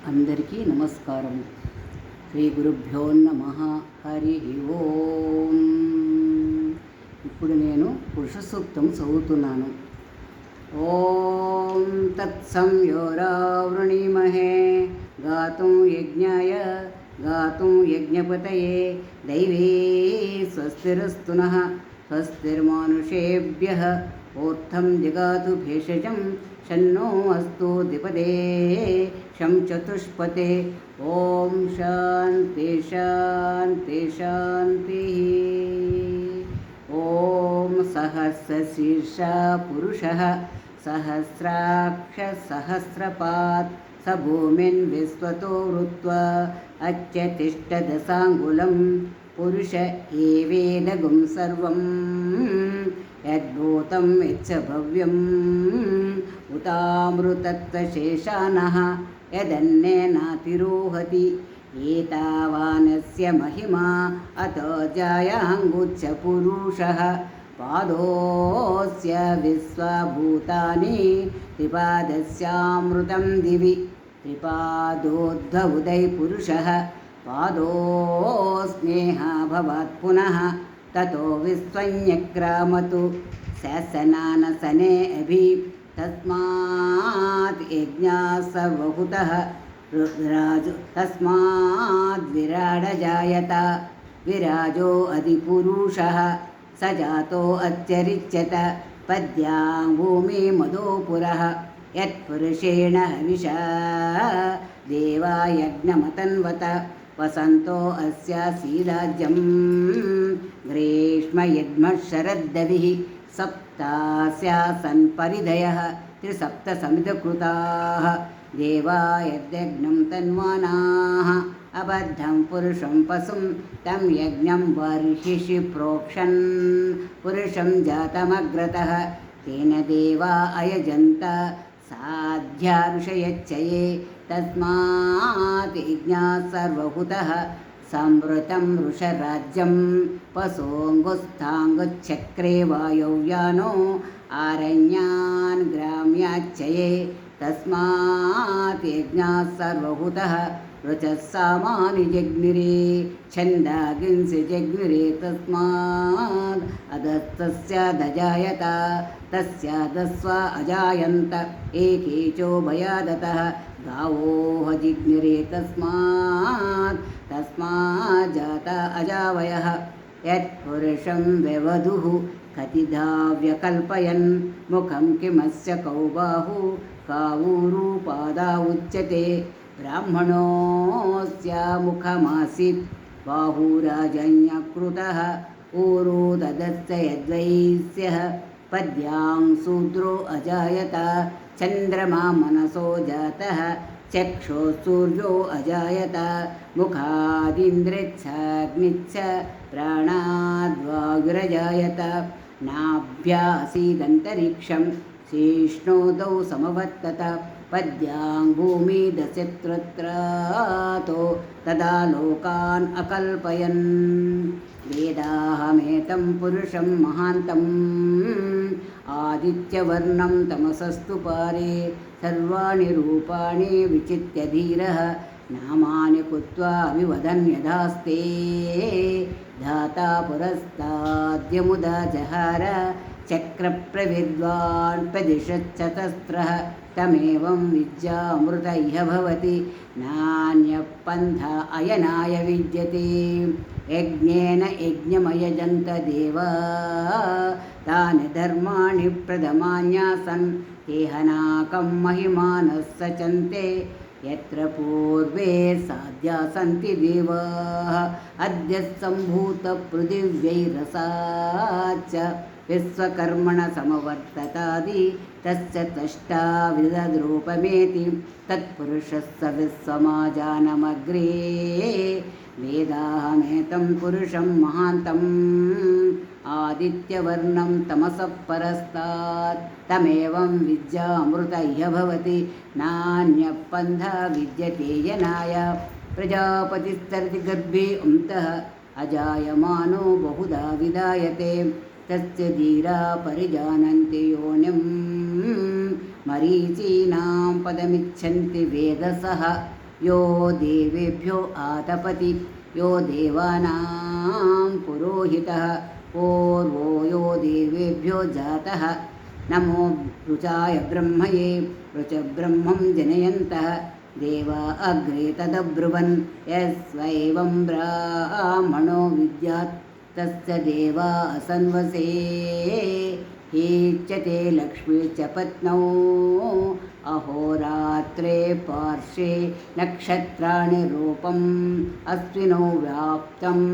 అందరికీ నమస్కారం. శ్రీ గురుభ్యో నమః. హరి ఓం. ఇప్పుడు నేను పురుష సూక్తం చదువుతున్నాను. ఓం తత్సంయోరావృణీమహే గాతుం యజ్ఞాయ గాతుం యజ్ఞపతయే దైవీ స్వస్తిరస్తు నః స్వస్తిర్మానుషేభ్యః ఓర్థం జగాతు భేషజం షన్నో అస్తు ద్విపదే శం చతుష్పతే. ఓం శాంతి శాంతి శాంతి. ఓం సహస్రశీర్ష పురుషః సహస్రాక్ష సహస్రపాత్ స భూమిన్ విశ్వతో వృత్వా అత్యతిష్టదశాంగుళం పురుష ఏవేదగుం సర్వం యద్భూతం యచ్చ భవ్యం ఉతామృతత్వశేషానః యదన్నేనాతిరోహతి ఏతావానస్య మహిమా అతో జాయాంగుచ్చ పురుషః పాదోస్య విశ్వభూతాని త్రిపాదస్యామృతం దివి త్రిపాదోద్ధ ఉదై పురుషః పాదోస్నేహాభవాత్ పునః తతో విశ్వన్యక్రామతు శాసనానసనే అభి తస్మాత్ యజ్ఞాః సర్వహుతః తస్మాద్ విరాడజాయత విరాజో అధిపురుషః స జాతో అత్యరిచ్యత పద్యాం భూమి మదో పురః యత్పురుషేణ హవిషా దేవా యజ్ఞమతన్వత వసంతో అస్యాసీరాజ్యం గ్రీష్మయజ్మః శరద్దవిః సప్తాస్యాసన్ పరిధయః త్రిసప్తసమిధకృతాః దేవా యజ్ఞం తన్వానాః అబద్ధం పురుషం పశుం తం యజ్ఞం బర్హిషి ప్రోక్షన్ పురుషం జాతమగ్రతః తేన దేవా అయజంత సాధ్యా ఋషయచ్చయే తస్మాత్ యజ్ఞాః సర్వహుతః సంవృతం వృషరాజ్యం పశోంగుస్థాంగుచక్రే వాయవ్యానో ఆరణ్యాన్ గ్రామ్యాచ్చయే తస్మాత్ యజ్ఞాః సర్వహుతః రుచः సామాని జగ్నిరే ఛందాగిన్సి జగ్నిరే తస్మాద్ అదస్తస్యాదజాయత తస్యాదస్వ అజాయంత ఏకేచోభయాదతః గావోహ జిగ్నిరే తస్మాత్ జాత అజావయః యత్పురుషం వ్యవధుః కతిధా వ్యకల్పయన్ ముఖం కిమస్య కౌ బాహు కావూరు పాదా ఉచ్యతే బ్రాహ్మణోస్య ముఖమాసీత్ బాహురాజన్యకృతః ఊరు దదస్య యద్వైశ్యః పద్యాం శూద్రో అజాయత చంద్రమా మనసో జాతః చక్షో సూర్యో అజాయత ముఖాదింద్రిచ్ఛాగ్నిచ్చ ప్రాణాద్వాయురజాయత నాభ్యాసీదంతరిక్షం శీష్ణోదౌ సమవర్తత పద్యాం భూమి దశత్రత్రాతో తదా లోకాన్ అకల్పయన్ వేదాహమేతం పురుషం మహాంతం ఆదిత్యవర్ణం తమసస్తు పారే సర్వాణి రూపాణి విచిత్య ధీరః నామాని కృత్వా అభివదన్ యథాస్తే ధాతా పురస్తాద్యముదా జహార చక్రప్రవిద్వాన్ ప్రదిశచ్చతస్రః తమేవం విద్యామృత ఇహ భవతి నాన్యః పంథా అయనాయ విద్యతే యజ్ఞేన యజ్ఞమయజంత దేవా తాని ధర్మాణి ప్రథమాన్యాసన్ తేహనాకం మహిమానః సచంతే యత్ర పూర్వే సాధ్యా సంతి దేవాః అద్య సంభూత పృథివ్యైరసాచ్చ విశ్వకర్మణ సమవర్తతాది తస్య త్వష్టా విదద్రూపమేతి తత్పురుషస్స విశ్వమాజానమగ్రే వేదాహమేతం పురుషం మహాంతం ఆదిత్యవర్ణం తమసః పరస్తాత్ తమేవం విద్యామృత ఇహ భవతి నాన్యః పంథా విద్యతే యనాయ ప్రజాపతిస్తరతి గర్భే అంతః అజాయమానో బహుదా విదాయతే తస్య ధీరా పరిజానంతి యోనిం మరీచీనాం పదమిచ్చంతి వేదసః यो देवेभ्यो आतपति यो देवानां पुरोहितः पूर्वो यो देवेभ्यो जातः नमो ऋचाय ब्रह्मये ऋचब्रह्मं जनयन्तः देवा अग्रे तदब्रुवन् यस्वैवं ब्राह्मणो विद्यात् तस्य देवा असन्वसे हीच्यते लक्ष्मी च पत्नौ अहोरात्रे पार्श्वे नक्षत्राणि रूपम् अश्विनौ व्याप्तम्